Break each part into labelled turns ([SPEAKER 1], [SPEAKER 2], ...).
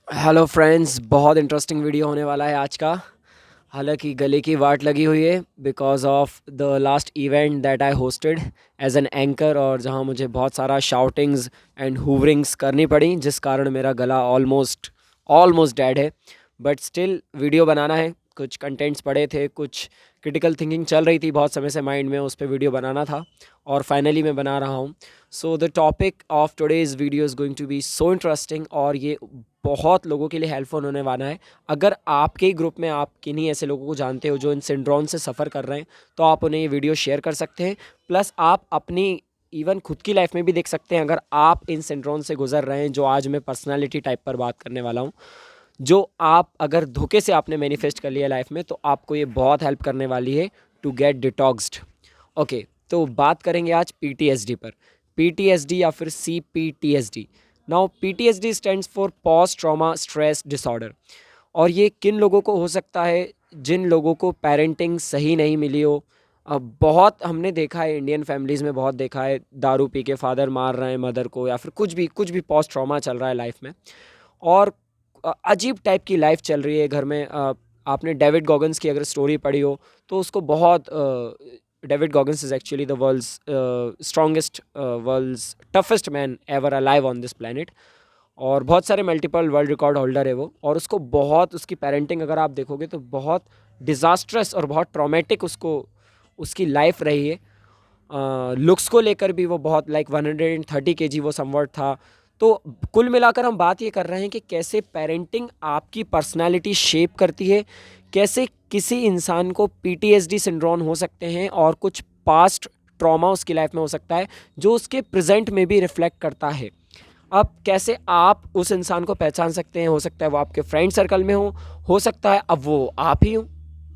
[SPEAKER 1] Hello friends, बहुत interesting video होने वाला है आज का। हालांकि गले की वाट लगी हुई है because of the last event that I hosted as an anchor, और जहां मुझे बहुत सारा शाउटिंग्स एंड हुवरिंग्स करनी पड़ी, जिस कारण मेरा गला ऑलमोस्ट ऑलमोस्ट डेड है। बट स्टिल वीडियो बनाना है। कुछ कंटेंट्स पड़े थे, कुछ क्रिटिकल थिंकिंग चल रही थी बहुत समय से माइंड में, उस पर वीडियो बनाना था और फाइनली मैं बना रहा हूँ। So the topic of today's video is going to be so interesting, और ये बहुत लोगों के लिए हेल्पफुल होने वाला है। अगर आपके ग्रुप में आप किन्हीं ऐसे लोगों को जानते हो जो इन सिंड्रोम से सफ़र कर रहे हैं, तो आप उन्हें ये वीडियो शेयर कर सकते हैं। प्लस आप अपनी इवन खुद की लाइफ में भी देख सकते हैं, अगर आप इन सिंड्रोम से गुजर रहे हैं, जो आज मैं पर्सनालिटी टाइप पर बात करने वाला हूँ, जो आप अगर धोखे से आपने मैनिफेस्ट कर लिया लाइफ में, तो आपको ये बहुत हेल्प करने वाली है टू गेट डिटॉक्स्ड। ओके, तो बात करेंगे आज पीटीएसडी पर। पीटीएसडी या फिर CPTSD. Now PTSD stands for post trauma stress disorder. और ये किन लोगों को हो सकता है? जिन लोगों को पेरेंटिंग सही नहीं मिली हो। अब बहुत हमने देखा है, इंडियन फैमिलीज़ में बहुत देखा है, दारू पी के फादर मार रहे हैं मदर को, या फिर कुछ भी पोस्ट ट्रॉमा चल रहा है लाइफ में। और अजीब टाइप की लाइफ चल रही है घर में। आपने डेविड गॉगन्स की अगर स्टोरी पढ़ी हो, तो उसको बहुत David Goggins is actually the world's strongest, world's toughest man ever alive on this planet. और बहुत सारे मल्टीपल वर्ल्ड रिकॉर्ड होल्डर है वो। और उसको बहुत, उसकी पेरेंटिंग अगर आप देखोगे तो बहुत डिज़ास्ट्रस और बहुत ट्रॉमेटिक उसको उसकी लाइफ रही है। लुक्स को लेकर भी वो बहुत लाइक 130 केजी वो समवर्ट था। तो कुल मिलाकर हम बात ये कर रहे हैं कि कैसे पेरेंटिंग आपकी पर्सनालिटी शेप करती है, कैसे किसी इंसान को पीटीएसडी सिंड्रोम हो सकते हैं, और कुछ पास्ट ट्रॉमा उसकी लाइफ में हो सकता है जो उसके प्रेजेंट में भी रिफ्लेक्ट करता है। अब कैसे आप उस इंसान को पहचान सकते हैं? हो सकता है वो आपके फ्रेंड सर्कल में हो सकता है अब वो आप ही हो,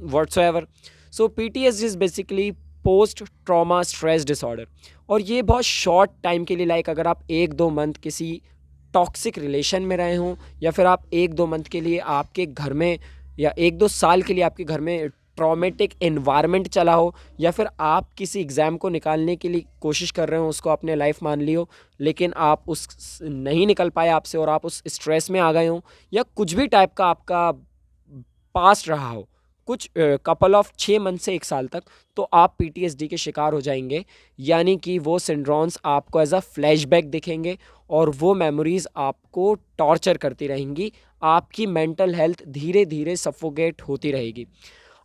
[SPEAKER 1] whatsoever. So PTSD is basically post trauma stress disorder. और ये बहुत शॉर्ट टाइम के लिए, लाइक अगर आप 1-2 मंथ किसी टॉक्सिक रिलेशन में रहे हों, या फिर आप 1-2 मंथ के लिए आपके घर में, या 1-2 साल के लिए आपके घर में ट्रॉमेटिक एनवायरनमेंट चला हो, या फिर आप किसी एग्ज़ाम को निकालने के लिए कोशिश कर रहे हो, उसको आपने लाइफ मान ली हो, लेकिन आप उस नहीं निकल पाए आपसे, और आप उस स्ट्रेस में आ गए हो, या कुछ भी टाइप का आपका पास्ट रहा हो, कुछ कपल ऑफ 6 मंथ से 1 साल तक, तो आप पीटीएसडी के शिकार हो जाएंगे। यानी कि वो सिंड्रोम्स आपको एज अ फ्लैशबैक दिखेंगे, और वो मेमोरीज आपको टॉर्चर करती रहेंगी। आपकी मेंटल हेल्थ धीरे धीरे सफोकेट होती रहेगी।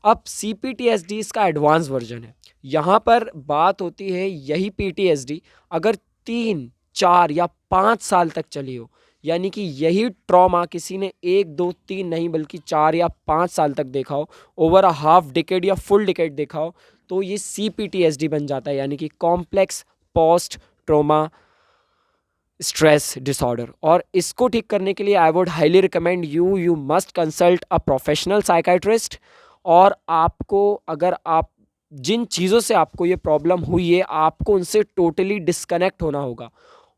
[SPEAKER 1] अब सीपीटीएसडी इसका एडवांस वर्जन है। यहाँ पर बात होती है यही पीटीएसडी अगर 3, 4 या 5 साल तक चली हो, यानी कि यही ट्रॉमा किसी ने 1, 2, 3 नहीं बल्कि 4 या 5 साल तक देखा हो, ओवर अ हाफ डिकेड या फुल डिकेड देखा हो, तो ये सीपीटीएसडी बन जाता है, यानी कि complex post trauma stress disorder. और इसको ठीक करने के लिए I would highly recommend you must consult a professional psychiatrist. और आपको, अगर आप जिन चीज़ों से आपको ये प्रॉब्लम हुई है, आपको उनसे टोटली डिस्कनेक्ट होना होगा,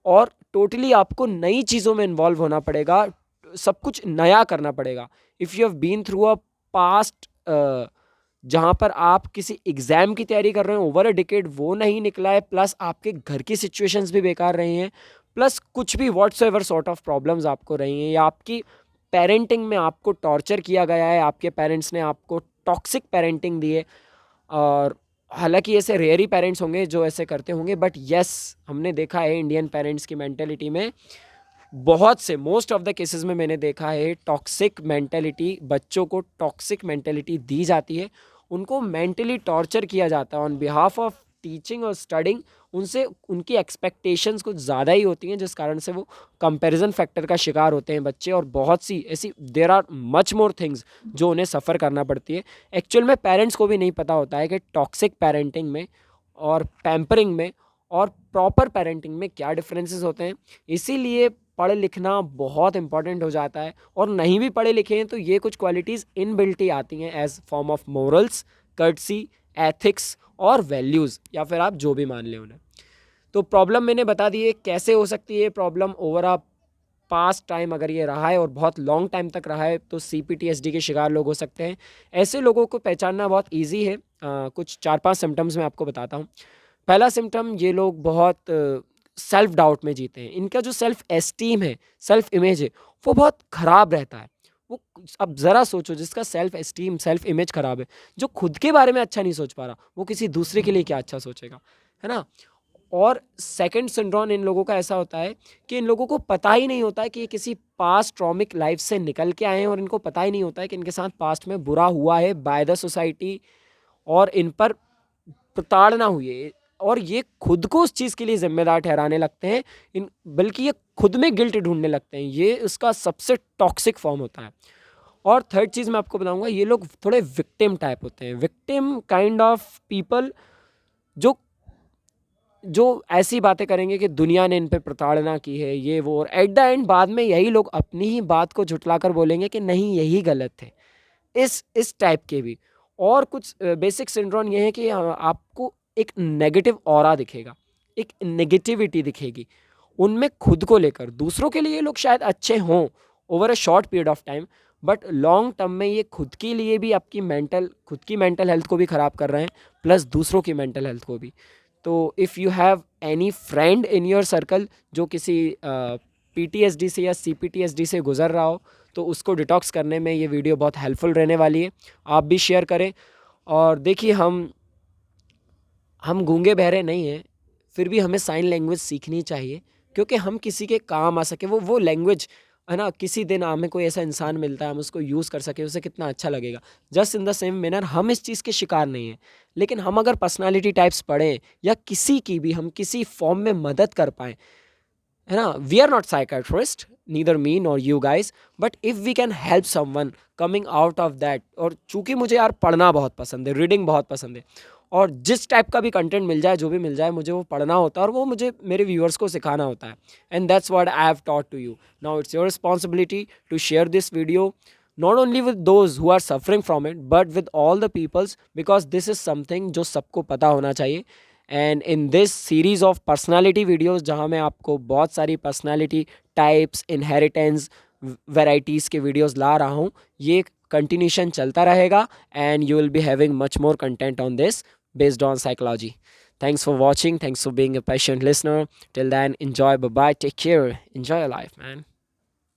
[SPEAKER 1] और टोटली आपको नई चीज़ों में इन्वॉल्व होना पड़ेगा, सब कुछ नया करना पड़ेगा। If you have been through a past जहाँ पर आप किसी एग्ज़ाम की तैयारी कर रहे हैं ओवर अ डिकेड, वो नहीं निकला है, प्लस आपके घर की सिचुएशंस भी बेकार रही हैं, प्लस कुछ भी व्हाट्सएवर सॉर्ट ऑफ प्रॉब्लम्स आपको रही हैं, या आपकी पेरेंटिंग में आपको टॉर्चर किया गया है, आपके पेरेंट्स ने आपको टॉक्सिक पेरेंटिंग दी है। और हालांकि ऐसे रेयर ही पेरेंट्स होंगे जो ऐसे करते होंगे, बट यस, हमने देखा है इंडियन पेरेंट्स की मेंटेलिटी में बहुत से, मोस्ट ऑफ द केसेस में मैंने देखा है टॉक्सिक मेंटेलिटी, बच्चों को टॉक्सिक मेंटेलिटी दी जाती है, उनको मेंटली टॉर्चर किया जाता है ऑन बिहाफ ऑफ टीचिंग और स्टडिंग। उनसे उनकी एक्सपेक्टेशंस कुछ ज़्यादा ही होती हैं, जिस कारण से वो कंपैरिजन फैक्टर का शिकार होते हैं बच्चे। और बहुत सी ऐसी, there are much more things जो उन्हें सफ़र करना पड़ती है। एक्चुअल में पेरेंट्स को भी नहीं पता होता है कि टॉक्सिक पेरेंटिंग में और पैम्परिंग में और प्रॉपर पेरेंटिंग में क्या डिफरेंसेस होते हैं। इसीलिए पढ़ लिखना बहुत इंपॉर्टेंट हो जाता है, और नहीं भी पढ़े लिखे हैं तो ये कुछ क्वालिटीज़ इनबिल्ट ही आती हैं as form of morals, courtesy, ethics और वैल्यूज़, या फिर आप जो भी मान लें उन्हें। तो प्रॉब्लम मैंने बता दी है कैसे हो सकती है problem. Over a past time अगर ये रहा है और बहुत लॉन्ग टाइम तक रहा है, तो सीपीटीएसडी के शिकार लोग हो सकते हैं। ऐसे लोगों को पहचानना बहुत ईजी है। कुछ 4-5 सिम्टम्स मैं आपको बताता हूँ। पहला सिम्टम, ये लोग बहुत सेल्फ डाउट में जीते हैं, इनका जो सेल्फ एस्टीम है, सेल्फ इमेज है, वो बहुत ख़राब रहता है। वो अब ज़रा सोचो, जिसका सेल्फ एस्टीम, सेल्फ इमेज ख़राब है, जो खुद के बारे में अच्छा नहीं सोच पा रहा, वो किसी दूसरे के लिए क्या अच्छा सोचेगा, है ना? और सेकंड सिंड्रोम इन लोगों का ऐसा होता है कि इन लोगों को पता ही नहीं होता है कि ये किसी पास्ट ट्रॉमिक लाइफ से निकल के आए हैं, और इनको पता ही नहीं होता है कि इनके साथ पास्ट में बुरा हुआ है बाय द सोसाइटी, और इन पर प्रताड़ना हुई है, और ये खुद को उस चीज़ के लिए जिम्मेदार ठहराने लगते हैं। इन बल्कि ये खुद में गिल्ट ढूंढने लगते हैं। ये उसका सबसे टॉक्सिक फॉर्म होता है। और थर्ड चीज़ मैं आपको बताऊंगा, ये लोग थोड़े विक्टिम टाइप होते हैं, विक्टिम काइंड ऑफ पीपल, जो जो ऐसी बातें करेंगे कि दुनिया ने इन पे प्रताड़ना की है, ये वो, और एट द एंड बाद में यही लोग अपनी ही बात को झुटलाकर बोलेंगे कि नहीं यही गलत थे। इस टाइप के भी। और कुछ बेसिक सिंड्रोम ये है कि आपको एक नेगेटिव ऑरा दिखेगा, एक नेगेटिविटी दिखेगी उनमें खुद को लेकर। दूसरों के लिए ये लोग शायद अच्छे हों over a short period of time, but long term में ये खुद के लिए भी आपकी खुद की मेंटल हेल्थ को भी ख़राब कर रहे हैं, प्लस दूसरों की मेंटल हेल्थ को भी। तो if you have any friend in your circle जो किसी पीटीएसडी से या सीपीटीएसडी से गुजर रहा हो, तो उसको डिटॉक्स करने में ये वीडियो बहुत हेल्पफुल रहने वाली है। आप भी शेयर करें। और देखिए, हम गूंगे बहरे नहीं हैं, फिर भी हमें साइन लैंग्वेज सीखनी चाहिए, क्योंकि हम किसी के काम आ सके। वो लैंग्वेज है ना, किसी दिन हमें कोई ऐसा इंसान मिलता है, हम उसको यूज़ कर सके, उसे कितना अच्छा लगेगा। Just in the same manner हम इस चीज़ के शिकार नहीं हैं, लेकिन हम अगर पर्सनालिटी टाइप्स पढ़ें या किसी की भी हम किसी फॉर्म में मदद कर पाएँ, है ना, we are not psychiatrist, neither me nor you guys, but if we can help someone coming out of that. और चूंकि मुझे यार पढ़ना बहुत पसंद है, रीडिंग बहुत पसंद है, और जिस टाइप का भी कंटेंट मिल जाए, जो भी मिल जाए, मुझे वो पढ़ना होता है और वो मुझे मेरे व्यूअर्स को सिखाना होता है। And that's what I have taught to you. Now it's your responsibility to share this video, not only with those who are suffering from it, but with all the peoples, because this is something जो सबको पता होना चाहिए। And in this series of personality videos, जहाँ मैं आपको बहुत सारी पर्सनालिटी टाइप्स, इनहेरिटेंस, वेराइटीज़ के वीडियोस ला रहा हूँ, ये कंटिन्यूशन चलता रहेगा, and you will be having much more content on this based on psychology. Thanks for watching. Thanks for being a patient listener. Till then, enjoy. Bye bye. Take care. Enjoy your life, man.